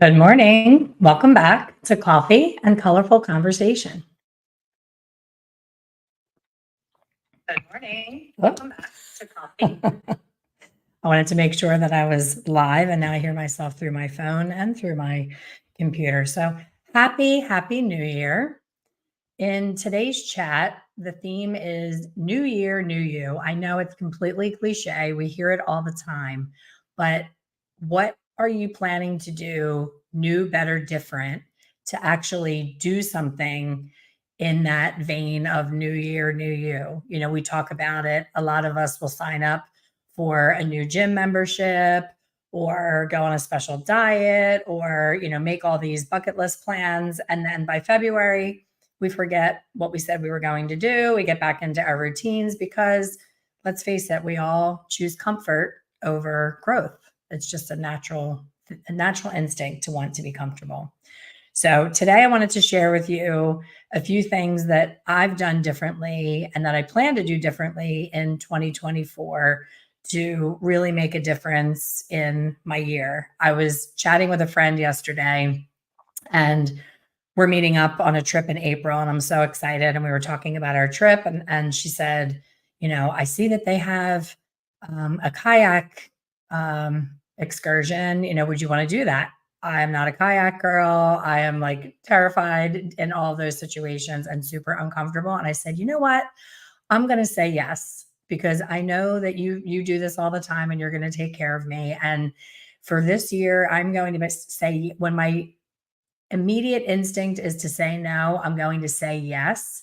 Good morning. Welcome back to Coffee and Colorful Conversation. Good morning. Welcome back to Coffee. I wanted to make sure that I was live, and now I hear myself through my phone and through my computer. So happy New Year. In today's chat, the theme is New Year, New You. I know it's completely cliche. We hear it all the time, but what are you planning to do new, better, different to actually do something in that vein of New Year, New You? You know, we talk about it. A lot of us will sign up for a new gym membership or go on a special diet or, make all these bucket list plans. And then by February, we forget what we said we were going to do. We get back into our routines because let's face it, we all choose comfort over growth. It's just a natural instinct to want to be comfortable. So today I wanted to share with you a few things that I've done differently and that I plan to do differently in 2024 to really make a difference in my year. I was chatting with a friend yesterday, and we're meeting up on a trip in April, and I'm so excited. And we were talking about our trip, and she said, I see that they have a kayak excursion. Would you want to do that? I am not a kayak girl. I am like terrified in all of those situations and super uncomfortable. And I said, you know what? I'm going to say yes, because I know that you do this all the time and you're going to take care of me. And for this year, I'm going to say, when my immediate instinct is to say no, I'm going to say yes,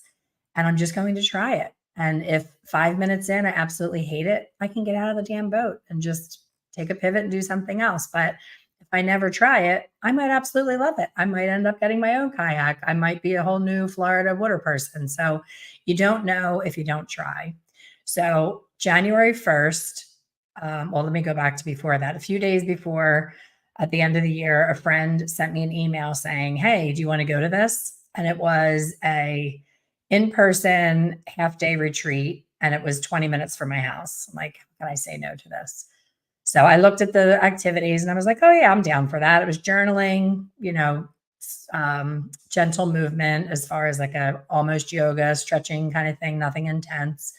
and I'm just going to try it. And if 5 minutes in, I absolutely hate it, I can get out of the damn boat and just take a pivot and do something else. But if I never try it, I might absolutely love it. I might end up getting my own kayak. I might be a whole new Florida water person. So you don't know if you don't try. So January 1st, let me go back to before that. A few days before, at the end of the year, a friend sent me an email saying, hey, do you want to go to this? And it was a in-person half-day retreat, and it was 20 minutes from my house. I'm like, how can I say no to this? So I looked at the activities and I was like, oh yeah, I'm down for that. It was journaling, gentle movement as far as like a almost yoga, stretching kind of thing, nothing intense.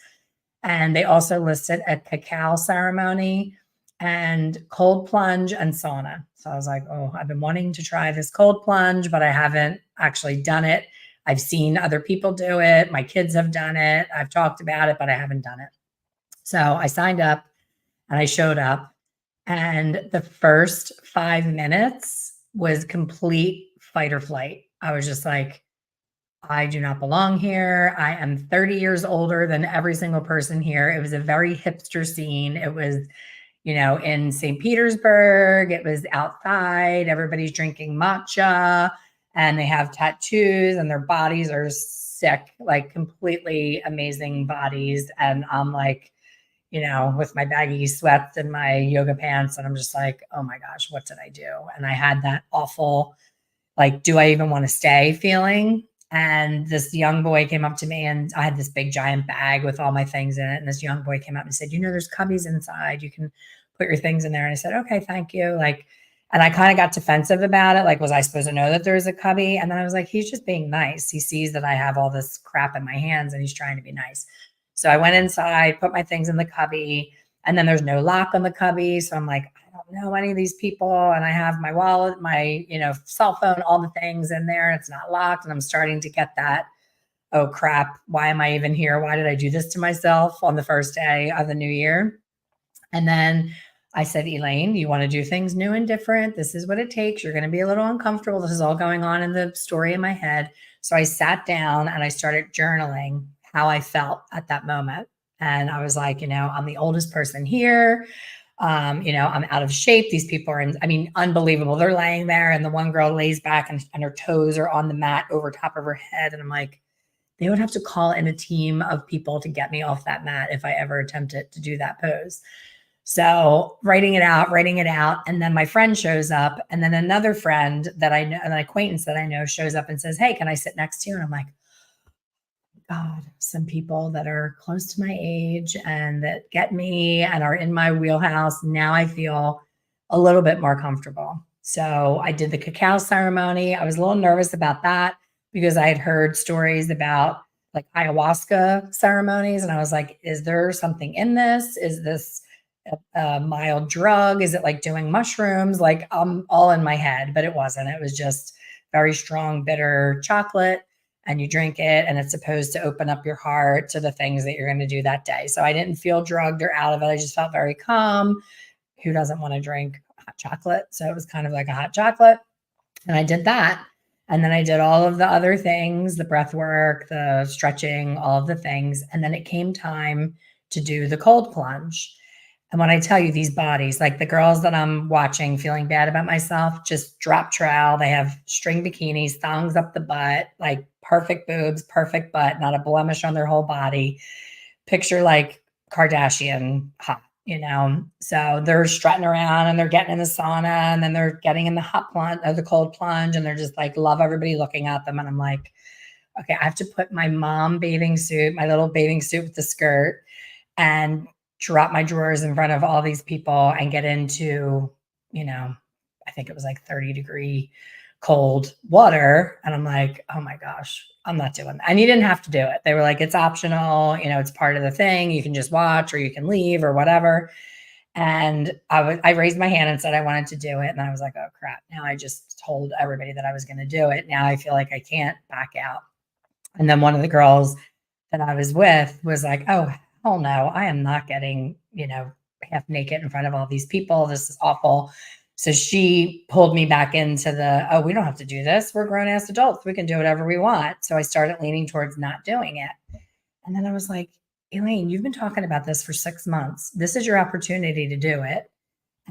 And they also listed a cacao ceremony and cold plunge and sauna. So I was like, oh, I've been wanting to try this cold plunge, but I haven't actually done it. I've seen other people do it. My kids have done it. I've talked about it, but I haven't done it. So I signed up and I showed up. And the first 5 minutes was complete fight or flight. I was just like, I do not belong here. I am 30 years older than every single person here. It was a very hipster scene. It was, in St. Petersburg. It was outside. Everybody's drinking matcha and they have tattoos and their bodies are sick, like completely amazing bodies. And I'm like, with my baggy sweats and my yoga pants. And I'm just like, oh my gosh, what did I do? And I had that awful, like, do I even want to stay feeling? And this young boy came up to me, and I had this big giant bag with all my things in it. And this young boy came up and said, there's cubbies inside. You can put your things in there. And I said, okay, thank you. And I kind of got defensive about it. Like, was I supposed to know that there was a cubby? And then I was like, he's just being nice. He sees that I have all this crap in my hands and he's trying to be nice. So I went inside, put my things in the cubby, and then there's no lock on the cubby. So I'm like, I don't know any of these people. And I have my wallet, my, cell phone, all the things in there. It's not locked. And I'm starting to get that, oh crap, why am I even here? Why did I do this to myself on the first day of the new year? And then I said, Elaine, you want to do things new and different? This is what it takes. You're going to be a little uncomfortable. This is all going on in the story in my head. So I sat down and I started journaling how I felt at that moment. And I was like, I'm the oldest person here. I'm out of shape. These people are unbelievable. They're laying there and the one girl lays back and her toes are on the mat over top of her head. And I'm like, they would have to call in a team of people to get me off that mat if I ever attempted to do that pose. So writing it out. And then my friend shows up, and then another friend that I know, an acquaintance that I know, shows up and says, hey, can I sit next to you? And I'm like, God, some people that are close to my age and that get me and are in my wheelhouse. Now I feel a little bit more comfortable. So I did the cacao ceremony. I was a little nervous about that because I had heard stories about like ayahuasca ceremonies. And I was like, is there something in this? Is this a mild drug? Is it like doing mushrooms? Like I'm all in my head, but it wasn't. It was just very strong, bitter chocolate. And you drink it, and it's supposed to open up your heart to the things that you're going to do that day. So I didn't feel drugged or out of it. I just felt very calm. Who doesn't want to drink hot chocolate? So it was kind of like a hot chocolate. And I did that. And then I did all of the other things, the breath work, the stretching, all of the things. And then it came time to do the cold plunge. And when I tell you these bodies, like the girls that I'm watching feeling bad about myself, just drop trowel. They have string bikinis, thongs up the butt, like perfect boobs, perfect butt, not a blemish on their whole body. Picture like Kardashian hot, So they're strutting around and they're getting in the sauna and then they're getting in the hot plunge or the cold plunge and they're just like love everybody looking at them. And I'm like, okay, I have to put my mom bathing suit, my little bathing suit with the skirt, and drop my drawers in front of all these people and get into, I think it was like 30-degree cold water. And I'm like, oh my gosh, I'm not doing that. And you didn't have to do it. They were like, it's optional, it's part of the thing. You can just watch or you can leave or whatever. And I raised my hand and said I wanted to do it. And I was like, oh crap. Now I just told everybody that I was going to do it. Now I feel like I can't back out. And then one of the girls that I was with was like, oh, hell no, I am not getting, half naked in front of all these people. This is awful. So she pulled me back into oh, we don't have to do this. We're grown ass adults. We can do whatever we want. So I started leaning towards not doing it. And then I was like, Elaine, you've been talking about this for 6 months. This is your opportunity to do it.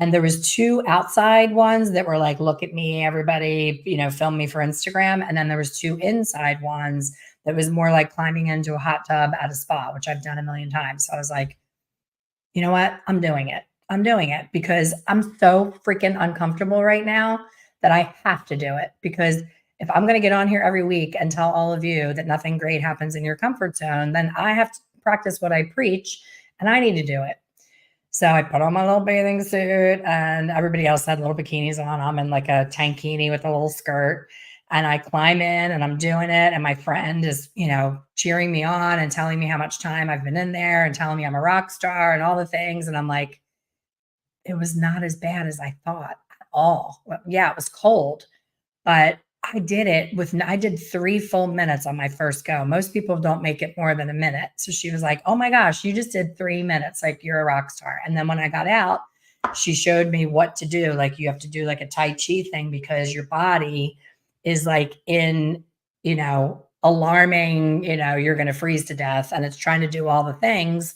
And there was 2 outside ones that were like, look at me, everybody, film me for Instagram. And then there was 2 inside ones that was more like climbing into a hot tub at a spa, which I've done a million times. So I was like, you know what? I'm doing it. I'm doing it because I'm so freaking uncomfortable right now that I have to do it. Because if I'm going to get on here every week and tell all of you that nothing great happens in your comfort zone, then I have to practice what I preach and I need to do it. So I put on my little bathing suit and everybody else had little bikinis on. I'm in like a tankini with a little skirt and I climb in and I'm doing it. And my friend is, cheering me on and telling me how much time I've been in there and telling me I'm a rock star and all the things. And I'm like, it was not as bad as I thought at all. Well, yeah, it was cold, but I did 3 full minutes on my first go. Most people don't make it more than a minute. So she was like, oh my gosh, you just did 3 minutes. Like you're a rock star. And then when I got out, she showed me what to do. Like you have to do like a Tai Chi thing because your body is like in, alarming, you're going to freeze to death and it's trying to do all the things.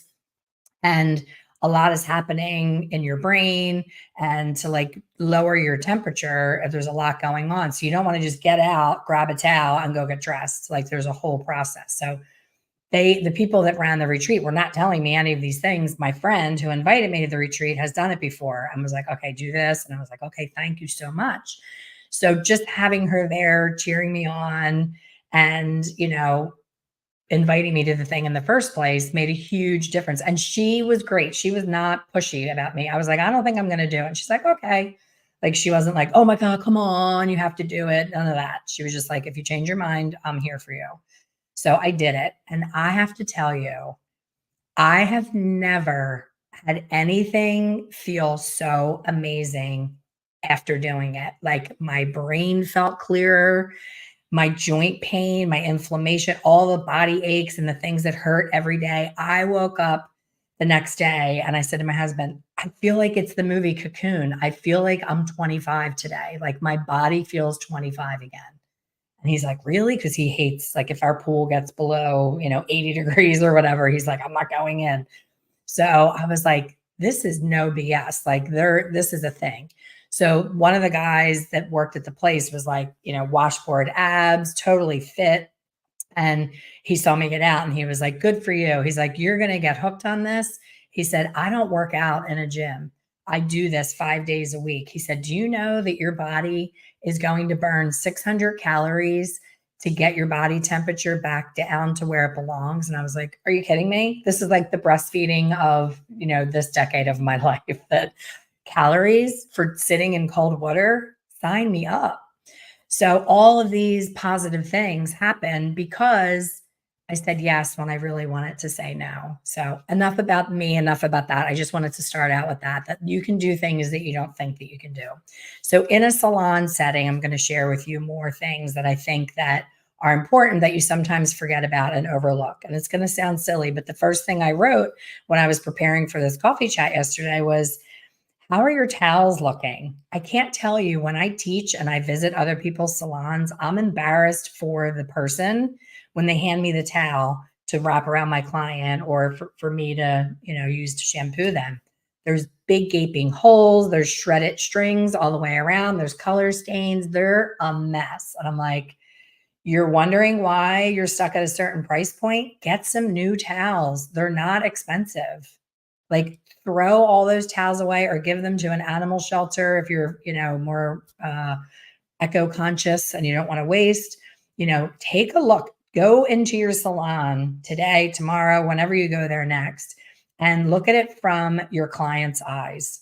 And a lot is happening in your brain and to like lower your temperature if there's a lot going on. So you don't want to just get out, grab a towel and go get dressed. Like there's a whole process. So the people that ran the retreat were not telling me any of these things. My friend who invited me to the retreat has done it before and was like, okay, do this. And I was like, okay, thank you so much. So just having her there cheering me on and, inviting me to the thing in the first place made a huge difference. And she was great. She was not pushy about me. I was like, I don't think I'm going to do it. And she's like, okay. Like, she wasn't like, oh my God, come on, you have to do it. None of that. She was just like, if you change your mind, I'm here for you. So I did it. And I have to tell you, I have never had anything feel so amazing after doing it. Like my brain felt clearer, my joint pain, my inflammation, all the body aches and the things that hurt every day. I woke up the next day and I said to my husband, I feel like it's the movie Cocoon. I feel like I'm 25 today. Like my body feels 25 again. And he's like, really? Because he hates, like, if our pool gets below, 80 degrees or whatever, he's like, I'm not going in. So I was like, this is no BS. Like, this is a thing. So one of the guys that worked at the place was like, washboard abs, totally fit. And he saw me get out and he was like, good for you. He's like, you're going to get hooked on this. He said, I don't work out in a gym. I do this 5 days a week. He said, do you know that your body is going to burn 600 calories to get your body temperature back down to where it belongs? And I was like, are you kidding me? This is like the breastfeeding of, this decade of my life, that calories for sitting in cold water, sign me up. So all of these positive things happen because I said yes when I really wanted to say no. So enough about me, enough about that. I just wanted to start out with that you can do things that you don't think that you can do. So in a salon setting, I'm going to share with you more things that I think that are important that you sometimes forget about and overlook. And it's going to sound silly, but the first thing I wrote when I was preparing for this coffee chat yesterday was, how are your towels looking? I can't tell you, when I teach and I visit other people's salons, I'm embarrassed for the person when they hand me the towel to wrap around my client or for me to, use to shampoo them. There's big gaping holes, there's shredded strings all the way around, there's color stains, they're a mess. And I'm like, you're wondering why you're stuck at a certain price point? Get some new towels. They're not expensive. Like, throw all those towels away or give them to an animal shelter if you're, more eco conscious and you don't want to waste. Take a look. Go into your salon today, tomorrow, whenever you go there next, and look at it from your client's eyes.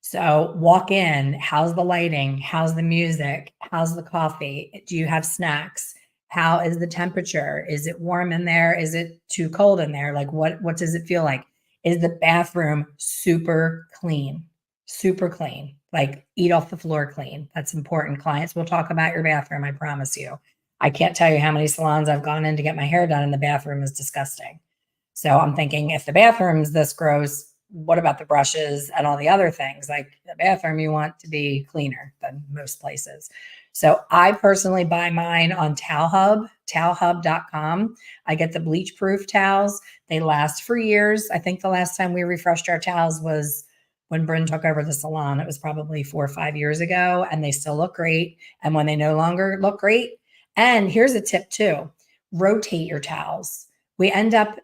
So walk in, how's the lighting? How's the music? How's the coffee? Do you have snacks? How is the temperature? Is it warm in there? Is it too cold in there? Like, what does it feel like? Is the bathroom super clean? Super clean. Like, eat off the floor clean. That's important. Clients will talk about your bathroom, I promise you. I can't tell you how many salons I've gone in to get my hair done and the bathroom is disgusting. So I'm thinking, if the bathroom's this gross, what about the brushes and all the other things? Like, the bathroom, you want to be cleaner than most places. So I personally buy mine on TowelHub, towelhub.com. I get the bleach proof towels. They last for years. I think the last time we refreshed our towels was when Bryn took over the salon. It was probably 4 or 5 years ago, and they still look great. And when they no longer look great, and here's a tip too, rotate your towels. We end up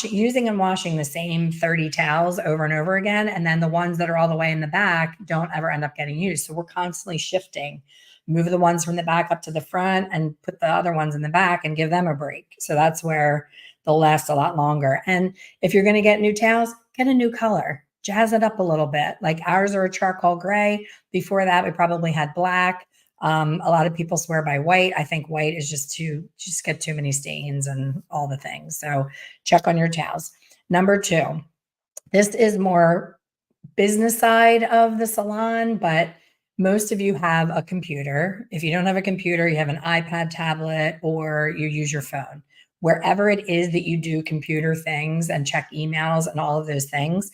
using and washing the same 30 towels over and over again. And then the ones that are all the way in the back don't ever end up getting used. So we're constantly shifting, move the ones from the back up to the front and put the other ones in the back and give them a break. So that's where they'll last a lot longer. And if you're going to get new towels, get a new color, jazz it up a little bit. Like, ours are a charcoal gray. Before that, we probably had black. A lot of people swear by white. I think white is just get too many stains and all the things. So check on your towels. Number 2, this is more business side of the salon, but most of you have a computer. If you don't have a computer, you have an iPad, tablet, or you use your phone. Wherever it is that you do computer things and check emails and all of those things,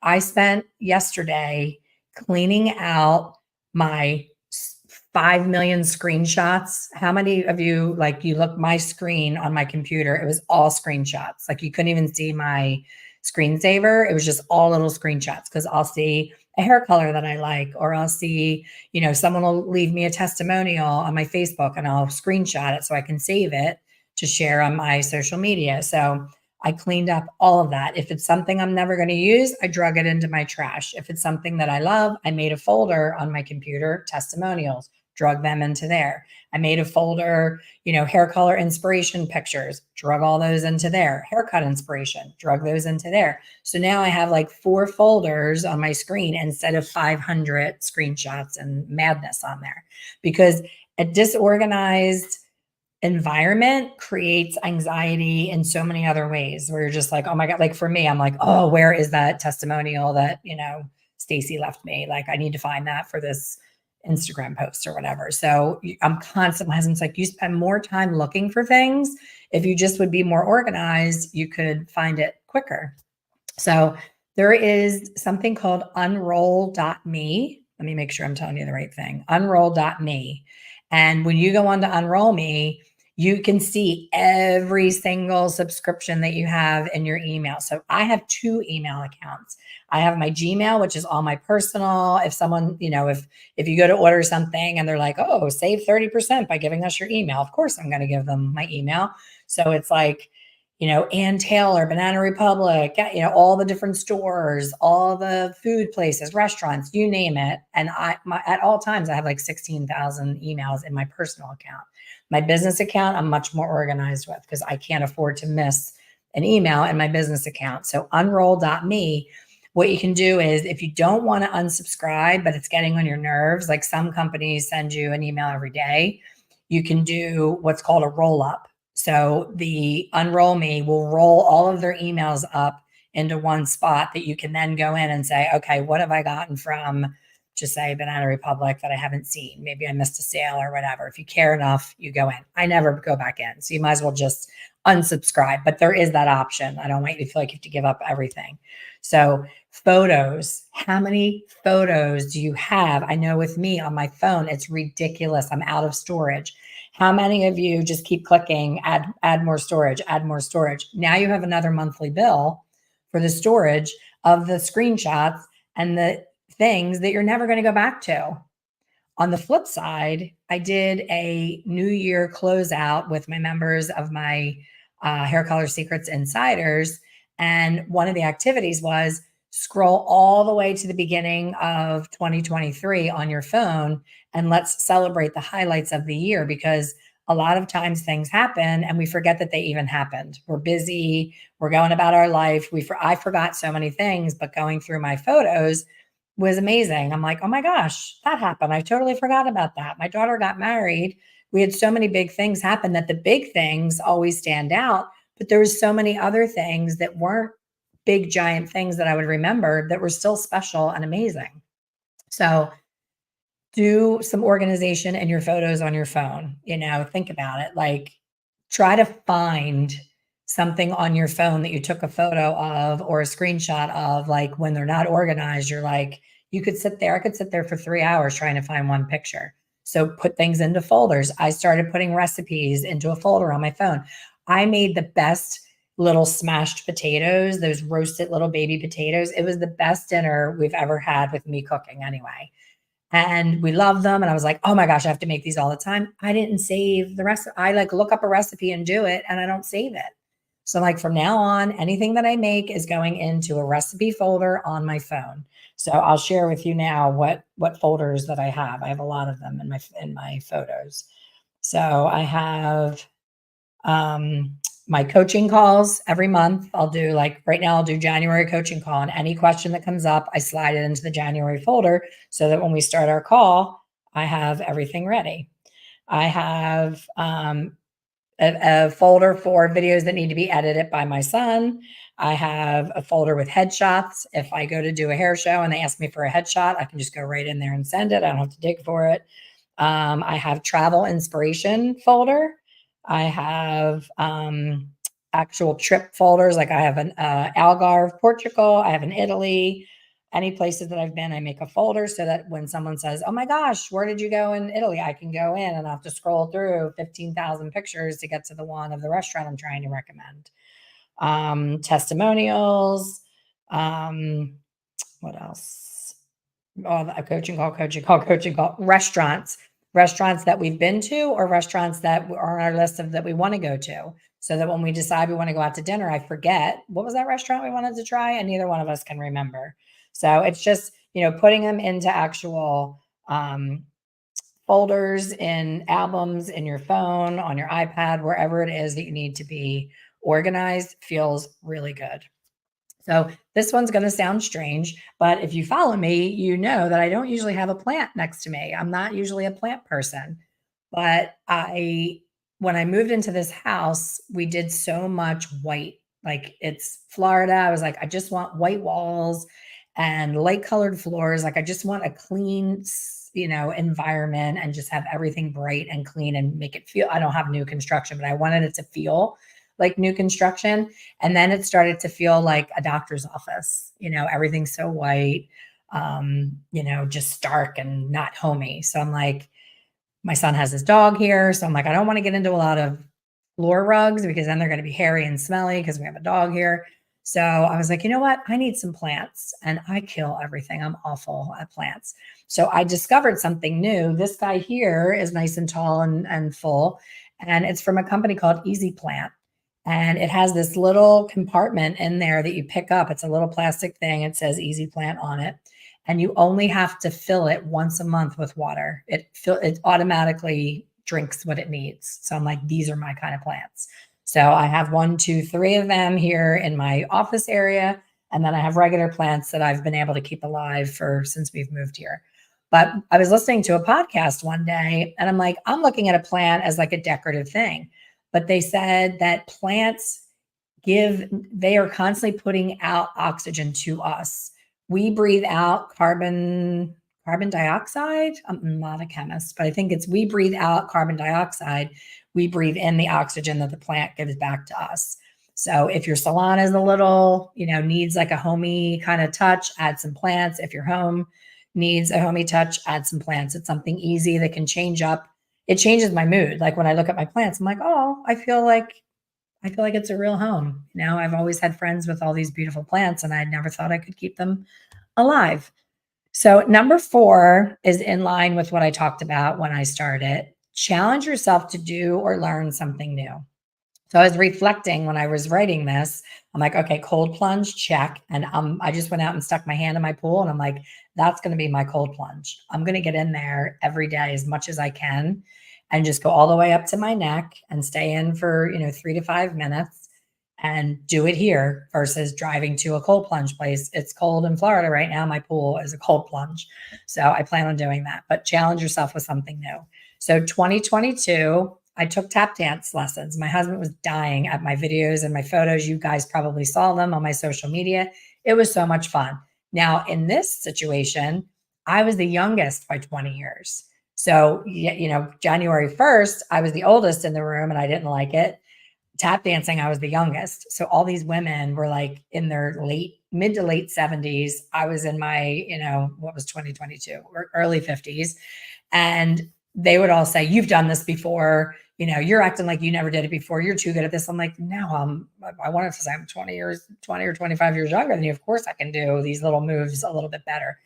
I spent yesterday cleaning out my 5 million screenshots. How many of you, like, you look my screen on my computer, it was all screenshots. Like, you couldn't even see my screensaver. It was just all little screenshots, because I'll see a hair color that I like, or I'll see, someone will leave me a testimonial on my Facebook and I'll screenshot it so I can save it to share on my social media. So I cleaned up all of that. If it's something I'm never going to use, I drug it into my trash. If it's something that I love, I made a folder on my computer, testimonials, drug them into there. I made a folder, hair color inspiration pictures, drug all those into there. Haircut inspiration, drug those into there. So now I have like 4 folders on my screen instead of 500 screenshots and madness on there, because a disorganized environment creates anxiety in so many other ways, where you're just like, oh my God. Like, for me, I'm like, oh, where is that testimonial that, Stacy left me? Like, I need to find that for this Instagram post or whatever. So I'm constantly, it's like, you spend more time looking for things. If you just would be more organized, you could find it quicker. So there is something called unroll.me. Let me make sure I'm telling you the right thing. Unroll.me. And when you go on to Unroll Me, you can see every single subscription that you have in your email. So I have 2 email accounts. I have my Gmail, which is all my personal. If someone, if you go to order something and they're like, oh, save 30% by giving us your email, of course I'm going to give them my email. So it's like, Ann Taylor, Banana Republic, all the different stores, all the food places, restaurants, you name it. And at all times, I have like 16,000 emails in my personal account. My business account, I'm much more organized with, because I can't afford to miss an email in my business account. So unroll.me, what you can do is, if you don't want to unsubscribe, but it's getting on your nerves, like some companies send you an email every day, you can do what's called a roll up. So the Unroll Me will roll all of their emails up into one spot that you can then go in and say, okay, what have I gotten from, just say, Banana Republic that I haven't seen? Maybe I missed a sale or whatever. If you care enough, you go in. I never go back in. So you might as well just unsubscribe, but there is that option. I don't want you to feel like you have to give up everything. So photos, how many photos do you have? I know with me on my phone, it's ridiculous. I'm out of storage. How many of you just keep clicking, add more storage, add more storage? Now you have another monthly bill for the storage of the screenshots and the things that you're never going to go back to. On the flip side, I did a New Year closeout with my members of my Hair Color Secrets Insiders. And one of the activities was scroll all the way to the beginning of 2023 on your phone and let's celebrate the highlights of the year, because a lot of times things happen and we forget that they even happened. We're busy, we're going about our life. I forgot so many things, but going through my photos was amazing. I'm like, oh my gosh, that happened. I totally forgot about that. My daughter got married. We had so many big things happen that the big things always stand out, but there was so many other things that weren't big, giant things that I would remember that were still special and amazing. So do some organization in your photos on your phone. Think about it. Like, try to find something on your phone that you took a photo of or a screenshot of. Like, when they're not organized, you're like, I could sit there for 3 hours trying to find one picture. So put things into folders. I started putting recipes into a folder on my phone. I made the best little smashed potatoes, those roasted little baby potatoes. It was the best dinner we've ever had with me cooking anyway. And we love them. And I was like, oh my gosh, I have to make these all the time. I didn't save the rest. I look up a recipe and do it, and I don't save it. So like from now on, anything that I make is going into a recipe folder on my phone. So I'll share with you now what folders that I have. I have a lot of them in my photos. So I have my coaching calls every month. I'll do, like right now, I'll do January coaching call, and any question that comes up, I slide it into the January folder so that when we start our call, I have everything ready. I have a folder for videos that need to be edited by my son. I have a folder with headshots. If I go to do a hair show and they ask me for a headshot, I can just go right in there and send it. I don't have to dig for it. I have travel inspiration folder. I have actual trip folders. Like I have an Algarve, Portugal. I have an Italy. Any places that I've been, I make a folder so that when someone says, oh my gosh, where did you go in Italy? I can go in and I have to scroll through 15,000 pictures to get to the one of the restaurant I'm trying to recommend. Testimonials. What else? Oh, a coaching call, restaurants that we've been to, or restaurants that are on our list of that we want to go to. So that when we decide we want to go out to dinner, I forget what was that restaurant we wanted to try, and neither one of us can remember. So it's just, putting them into actual folders, in albums, in your phone, on your iPad, wherever it is that you need to be organized, feels really good. So this one's going to sound strange, but if you follow me, you know that I don't usually have a plant next to me. I'm not usually a plant person, but when I moved into this house, we did so much white. Like, it's Florida. I was like, I just want white walls and light colored floors. Like, I just want a clean, environment, and just have everything bright and clean and make it feel, I don't have new construction, but I wanted it to feel like new construction. And then it started to feel like a doctor's office, everything's so white, just stark and not homey. So I'm like, my son has his dog here. So I'm like, I don't want to get into a lot of floor rugs because then they're going to be hairy and smelly because we have a dog here. So I was like, you know what? I need some plants, and I kill everything. I'm awful at plants. So I discovered something new. This guy here is nice and tall and full, and it's from a company called Easy Plant. And it has this little compartment in there that you pick up. It's a little plastic thing. It says Easy Plant on it. And you only have to fill it once a month with water. It automatically drinks what it needs. So I'm like, these are my kind of plants. So I have 1, 2, 3 of them here in my office area. And then I have regular plants that I've been able to keep alive since we've moved here. But I was listening to a podcast one day and I'm like, I'm looking at a plant as like a decorative thing. But they said that plants they are constantly putting out oxygen to us. We breathe out carbon dioxide. I'm not a chemist, but I think we breathe out carbon dioxide. We breathe in the oxygen that the plant gives back to us. So if your salon is a little, needs like a homey kind of touch, add some plants. If your home needs a homey touch, add some plants. It's something easy that can change up. It changes my mood. Like when I look at my plants, I'm like, oh, I feel like it's a real home. I've always had friends with all these beautiful plants and I never thought I could keep them alive. So number 4 is in line with what I talked about when I started. Challenge yourself to do or learn something new. So I was reflecting when I was writing this. I'm like, okay, cold plunge, check. And I just went out and stuck my hand in my pool and I'm like, that's going to be my cold plunge. I'm going to get in there every day as much as I can and just go all the way up to my neck and stay in for, 3 to 5 minutes and do it here versus driving to a cold plunge place. It's cold in Florida right now. My pool is a cold plunge. So I plan on doing that, but challenge yourself with something new. So 2022, I took tap dance lessons. My husband was dying at my videos and my photos. You guys probably saw them on my social media. It was so much fun. Now, in this situation, I was the youngest by 20 years. So, January 1st, I was the oldest in the room and I didn't like it. Tap dancing, I was the youngest. So all these women were like in their mid to late 70s. I was in my, what was 2022, early 50s. And they would all say, you've done this before. You're acting like you never did it before. You're too good at this. I'm like, no, I wanted to say I'm 20 or 25 years younger than you. Of course I can do these little moves a little bit better.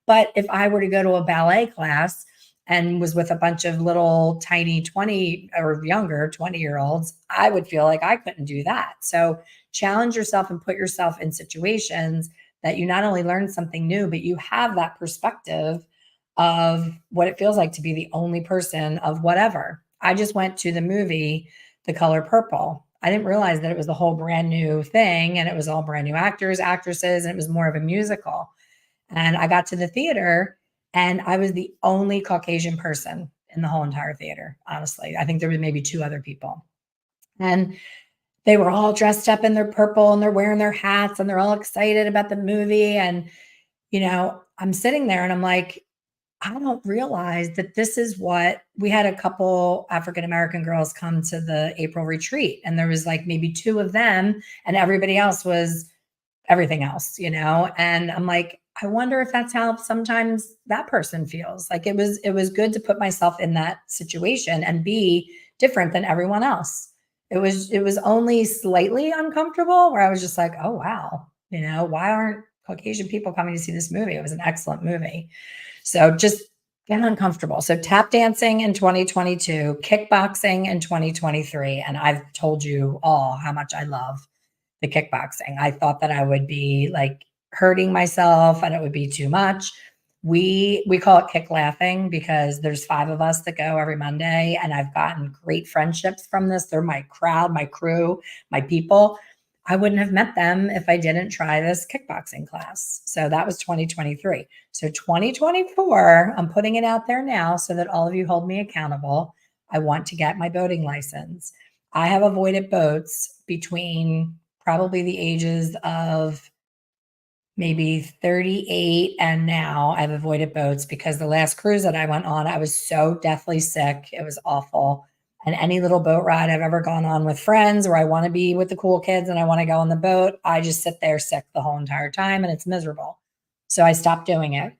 But if I were to go to a ballet class and was with a bunch of little tiny 20 or younger 20-year-olds, I would feel like I couldn't do that. So challenge yourself and put yourself in situations that you not only learn something new, but you have that perspective of what it feels like to be the only person of whatever. I just went to the movie, The Color Purple. I didn't realize that it was the whole brand new thing and it was all brand new actors, actresses, and it was more of a musical. And I got to the theater and I was the only Caucasian person in the whole entire theater, honestly. I think there were maybe 2 other people. And they were all dressed up in their purple and they're wearing their hats and they're all excited about the movie. And, I'm sitting there and I'm like, I don't realize that this is what we had. A couple African-American girls come to the April retreat and there was like maybe 2 of them and everybody else was everything else, and I'm like, I wonder if that's how sometimes that person feels. Like it was good to put myself in that situation and be different than everyone else. It was only slightly uncomfortable where I was just like, oh wow, why aren't Caucasian people coming to see this movie? It was an excellent movie. So just get uncomfortable. So tap dancing in 2022, kickboxing in 2023. And I've told you all how much I love the kickboxing. I thought that I would be like hurting myself and it would be too much. We call it kick laughing because there's 5 of us that go every Monday and I've gotten great friendships from this. They're my crowd, my crew, my people. I wouldn't have met them if I didn't try this kickboxing class. So that was 2023. So 2024, I'm putting it out there now so that all of you hold me accountable. I want to get my boating license. I have avoided boats between probably the ages of maybe 38 and now. I've avoided boats because the last cruise that I went on, I was so deathly sick. It was awful. And any little boat ride I've ever gone on with friends where I want to be with the cool kids and I want to go on the boat, I just sit there sick the whole entire time and it's miserable. So I stopped doing it.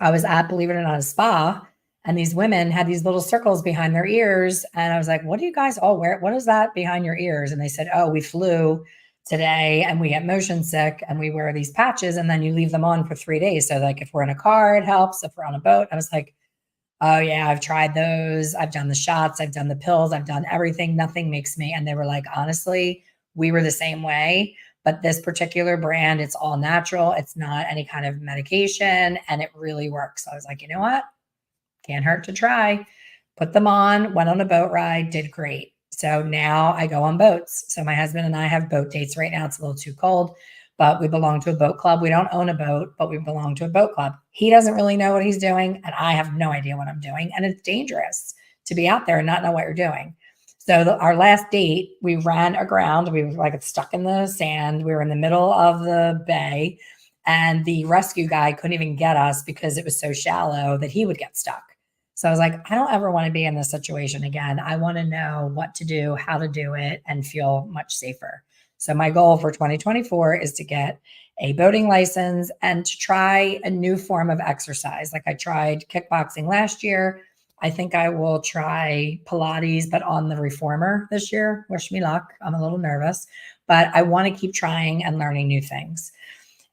I was at, believe it or not, a spa, and these women had these little circles behind their ears. And I was like, what do you guys all wear? What is that behind your ears? And they said, oh, we flew today and we get motion sick and we wear these patches and then you leave them on for 3 days. So like if we're in a car, it helps. If we're on a boat, I was like, oh yeah, I've tried those. I've done the shots. I've done the pills. I've done everything. Nothing makes me. And they were like, honestly, we were the same way. But this particular brand, it's all natural. It's not any kind of medication and it really works. So I was like, you know what? Can't hurt to try. Put them on, went on a boat ride, did great. So now I go on boats. So my husband and I have boat dates right now. It's a little too cold, but we belong to a boat club. We don't own a boat, but we belong to a boat club. He doesn't really know what he's doing, and I have no idea what I'm doing. And it's dangerous to be out there and not know what you're doing. So our last date, we ran aground. We were like stuck in the sand. We were in the middle of the bay, and the rescue guy couldn't even get us because it was so shallow that he would get stuck. So I was like, I don't ever want to be in this situation again. I want to know what to do, how to do it, and feel much safer. So my goal for 2024 is to get a boating license and to try a new form of exercise. Like I tried kickboxing last year. I think I will try Pilates, but on the reformer this year. Wish me luck. I'm a little nervous, but I want to keep trying and learning new things.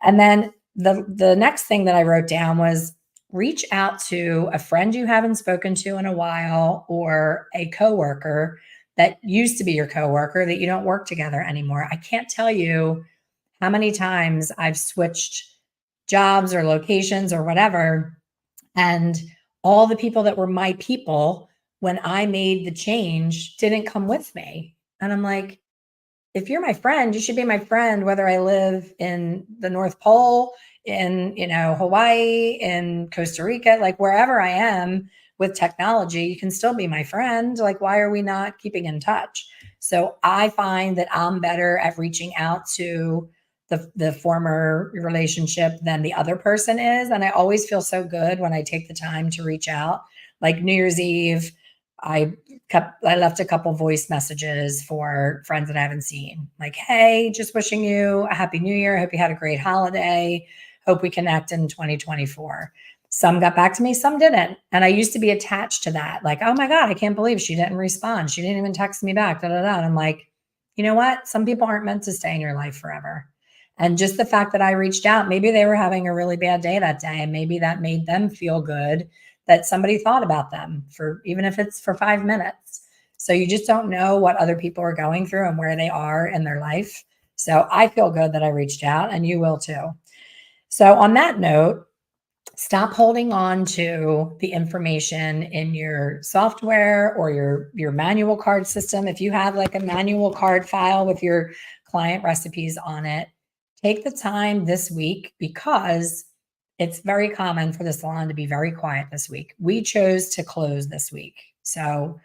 And then the next thing that I wrote down was reach out to a friend you haven't spoken to in a while or a coworker that used to be your coworker that you don't work together anymore. I can't tell you how many times I've switched jobs or locations or whatever, and all the people that were my people when I made the change didn't come with me. And I'm like, if you're my friend, you should be my friend, whether I live in the North Pole, in, Hawaii, in Costa Rica, like wherever I am with technology, you can still be my friend. Like, why are we not keeping in touch? So I find that I'm better at reaching out to the former relationship than the other person is. And I always feel so good when I take the time to reach out. Like New Year's Eve, I left a couple voice messages for friends that I haven't seen. Like, hey, just wishing you a happy new year. Hope you had a great holiday. Hope we connect in 2024. Some got back to me, some didn't. And I used to be attached to that. Like, oh my God, I can't believe she didn't respond. She didn't even text me back. Da, da, da. And I'm like, you know what? Some people aren't meant to stay in your life forever. And just the fact that I reached out, maybe they were having a really bad day that day. And maybe that made them feel good that somebody thought about them for, even if it's for 5 minutes. So you just don't know what other people are going through and where they are in their life. So I feel good that I reached out, and you will too. So on that note, stop holding on to the information in your software or your manual card system. If you have like a manual card file with your client recipes on it, take the time this week, because it's very common for the salon to be very quiet this week. We chose to close this week. So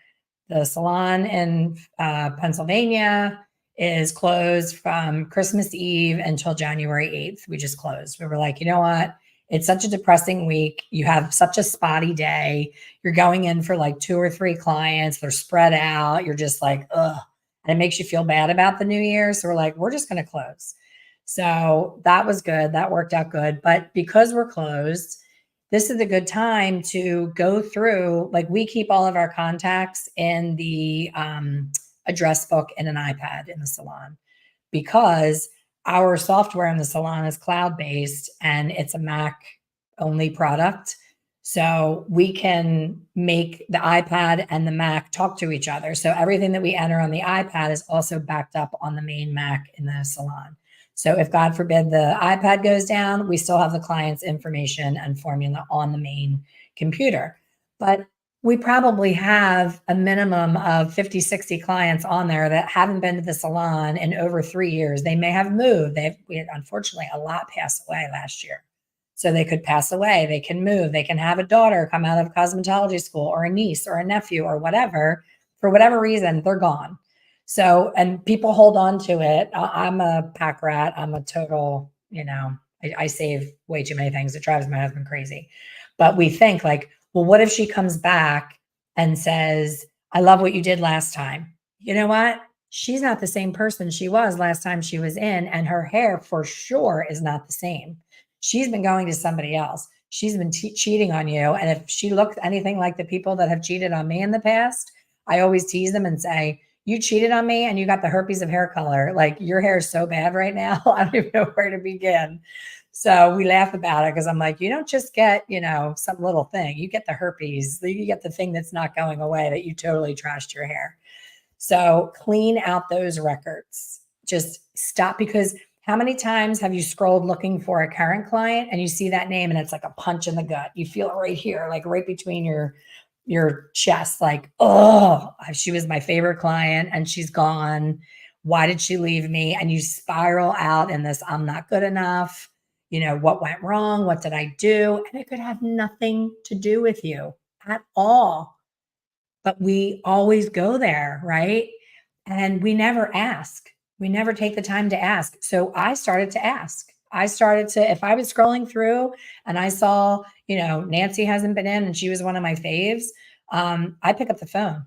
the salon in Pennsylvania is closed from Christmas Eve until January 8th. We just closed. We were like, you know what? It's such a depressing week. You have such a spotty day. You're going in for like 2 or 3 clients. They're spread out. You're just like, ugh. And it makes you feel bad about the new year. So we're like, we're just going to close. So that was good. That worked out good. But because we're closed, this is a good time to go through, like we keep all of our contacts in the address book in an iPad in the salon, because our software in the salon is cloud-based and it's a Mac only product. So we can make the iPad and the Mac talk to each other. So everything that we enter on the iPad is also backed up on the main Mac in the salon. So if God forbid the iPad goes down, we still have the client's information and formula on the main computer. But we probably have a minimum of 50, 60 clients on there that haven't been to the salon in over 3 years. They may have moved. We had, unfortunately, a lot passed away last year. So they could pass away. They can move. They can have a daughter come out of cosmetology school, or a niece or a nephew or whatever. For whatever reason, they're gone. So, and people hold on to it. I'm a pack rat. I'm a total, I save way too many things. It drives my husband crazy. But we think like, well, what if she comes back and says, I love what you did last time? You know what? She's not the same person she was last time she was in, and her hair for sure is not the same. She's been going to somebody else. She's been cheating on you. And if she looked anything like the people that have cheated on me in the past, I always tease them and say, you cheated on me and you got the herpes of hair color. Like, your hair is so bad right now. I don't even know where to begin. So we laugh about it because I'm like, you don't just get, some little thing. You get the herpes. You get the thing that's not going away, that you totally trashed your hair. So clean out those records. Just stop, because how many times have you scrolled looking for a current client and you see that name and it's like a punch in the gut? You feel it right here, like right between your chest, like, oh, she was my favorite client and she's gone. Why did she leave me? And you spiral out in this, I'm not good enough. What went wrong? What did I do? And it could have nothing to do with you at all. But we always go there, right? And we never ask. We never take the time to ask. So I started to ask. If I was scrolling through and I saw, Nancy hasn't been in and she was one of my faves, I pick up the phone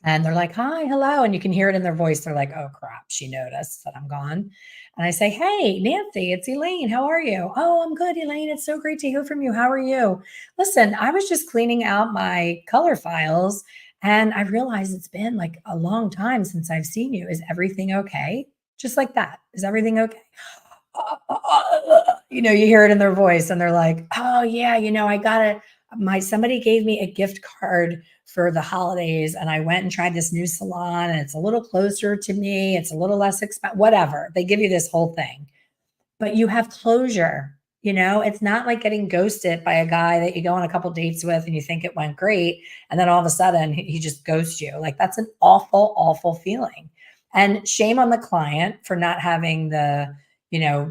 and they're like, hi, hello. And you can hear it in their voice. They're like, oh crap, she noticed that I'm gone. And I say, hey, Nancy, it's Elaine. How are you? Oh, I'm good, Elaine. It's so great to hear from you. How are you? Listen, I was just cleaning out my color files and I realized it's been like a long time since I've seen you. Is everything okay? Just like that. Is everything okay? You hear it in their voice and they're like, oh yeah, I got it. Somebody gave me a gift card for the holidays and I went and tried this new salon and it's a little closer to me. It's a little less expensive, whatever. They give you this whole thing, but you have closure. It's not like getting ghosted by a guy that you go on a couple dates with and you think it went great. And then all of a sudden he just ghosts you. Like that's an awful, awful feeling. And shame on the client for not having the,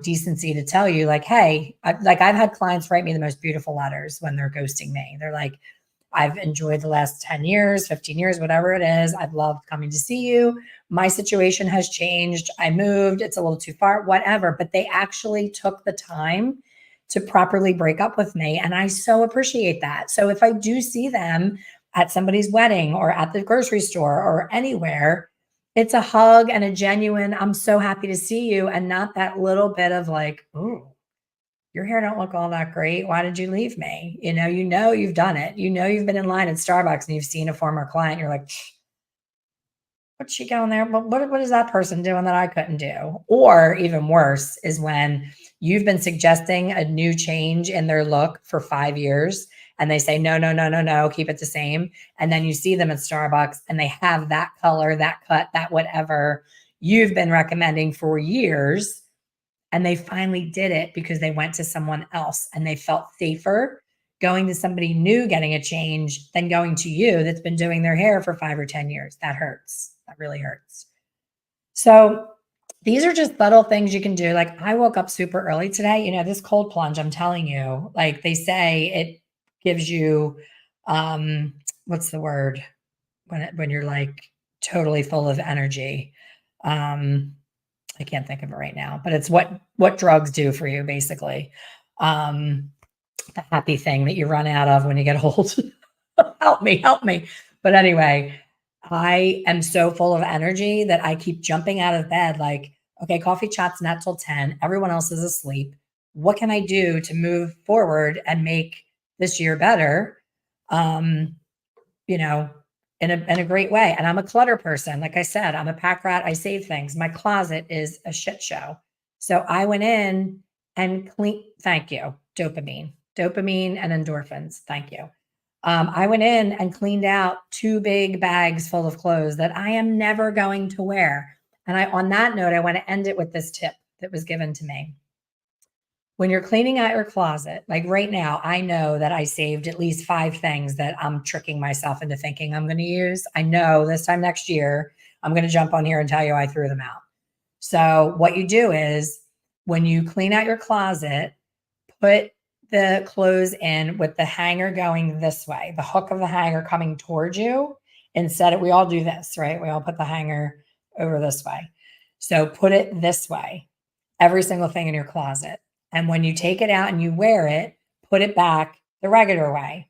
decency to tell you like, hey, I've had clients write me the most beautiful letters when they're ghosting me. They're like, I've enjoyed the last 10 years, 15 years, whatever it is. I've loved coming to see you. My situation has changed. I moved. It's a little too far, whatever. But they actually took the time to properly break up with me. And I so appreciate that. So if I do see them at somebody's wedding or at the grocery store or anywhere, it's a hug and a genuine, I'm so happy to see you. And not that little bit of like, ooh, your hair don't look all that great. Why did you leave me? You've done it. You've been in line at Starbucks and you've seen a former client. You're like, what's she going there? What is that person doing that I couldn't do? Or even worse is when you've been suggesting a new change in their look for 5 years and they say, no, no, no, no, no, keep it the same. And then you see them at Starbucks and they have that color, that cut, that whatever you've been recommending for years. And they finally did it because they went to someone else and they felt safer going to somebody new, getting a change than going to you that's been doing their hair for 5 or 10 years. That hurts. That really hurts. So these are just subtle things you can do. Like I woke up super early today, this cold plunge, I'm telling you, like they say it gives you, what's the word when you're like totally full of energy. I can't think of it right now, but it's what drugs do for you, basically. The happy thing that you run out of when you get old. Help me. But anyway, I am so full of energy that I keep jumping out of bed like, okay, coffee chat's not till 10. Everyone else is asleep. What can I do to move forward and make this year better? You know, in a great way. And I'm a clutter person. Like I said, I'm a pack rat. I save things. My closet is a shit show. So I went in and thank you. Dopamine and endorphins. Thank you. I went in and cleaned out 2 big bags full of clothes that I am never going to wear. And on that note, I want to end it with this tip that was given to me. When you're cleaning out your closet, like right now, I know that I saved at least 5 things that I'm tricking myself into thinking I'm going to use. I know this time next year, I'm going to jump on here and tell you I threw them out. So what you do is when you clean out your closet, put the clothes in with the hanger going this way, the hook of the hanger coming towards you. We all do this, right? We all put the hanger over this way. So put it this way, every single thing in your closet. And when you take it out and you wear it, put it back the regular way.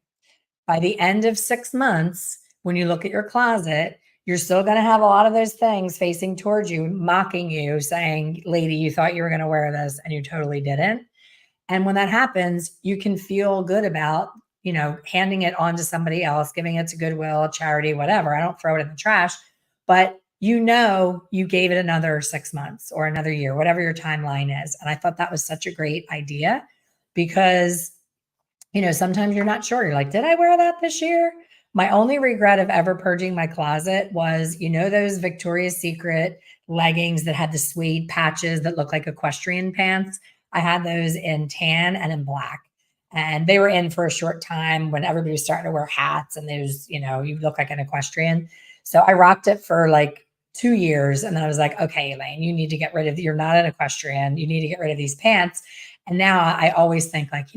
By the end of 6 months, when you look at your closet, you're still going to have a lot of those things facing towards you, mocking you, saying, lady, you thought you were going to wear this and you totally didn't. And when that happens, you can feel good about, handing it on to somebody else, giving it to Goodwill, charity, whatever. I don't throw it in the trash, but you gave it another 6 months or another year, whatever your timeline is. And I thought that was such a great idea because, sometimes you're not sure. You're like, did I wear that this year? My only regret of ever purging my closet was, those Victoria's Secret leggings that had the suede patches that look like equestrian pants. I had those in tan and in black. And they were in for a short time when everybody was starting to wear hats and you look like an equestrian. So I rocked it for like 2 years. And then I was like, okay, Elaine, you need to get rid of, you're not an equestrian. You need to get rid of these pants. And now I always think like,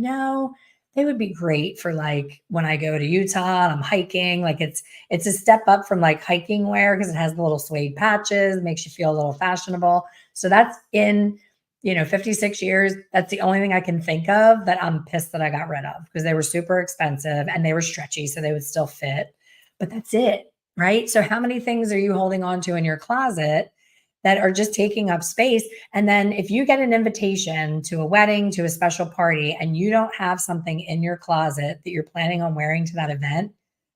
they would be great for like when I go to Utah and I'm hiking. Like it's a step up from like hiking wear because it has the little suede patches, makes you feel a little fashionable. So that's in 56 years. That's the only thing I can think of that I'm pissed that I got rid of because they were super expensive and they were stretchy, so they would still fit. But that's it, right? So how many things are you holding on to in your closet that are just taking up space? And then if you get an invitation to a wedding, to a special party, and you don't have something in your closet that you're planning on wearing to that event,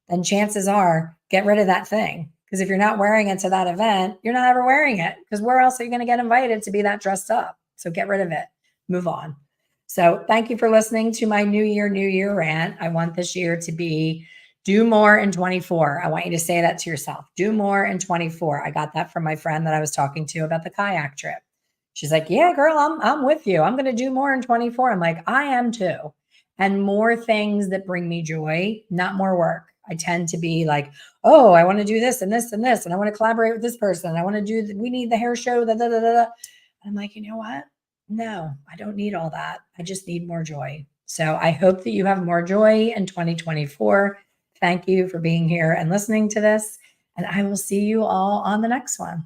then chances are get rid of that thing. Because if you're not wearing it to that event, you're not ever wearing it. Because where else are you going to get invited to be that dressed up? So get rid of it, move on. So thank you for listening to my New Year rant. I want this year to be do more in 24. I want you to say that to yourself. Do more in 24. I got that from my friend that I was talking to about the kayak trip. She's like, yeah, girl, I'm with you. I'm going to do more in 24. I'm like, I am too. And more things that bring me joy, not more work. I tend to be like, oh, I want to do this and this and this, and I want to collaborate with this person. And I want to do, we need the hair show, da, da, da, da. I'm like, you know what? No, I don't need all that. I just need more joy. So I hope that you have more joy in 2024. Thank you for being here and listening to this. And I will see you all on the next one.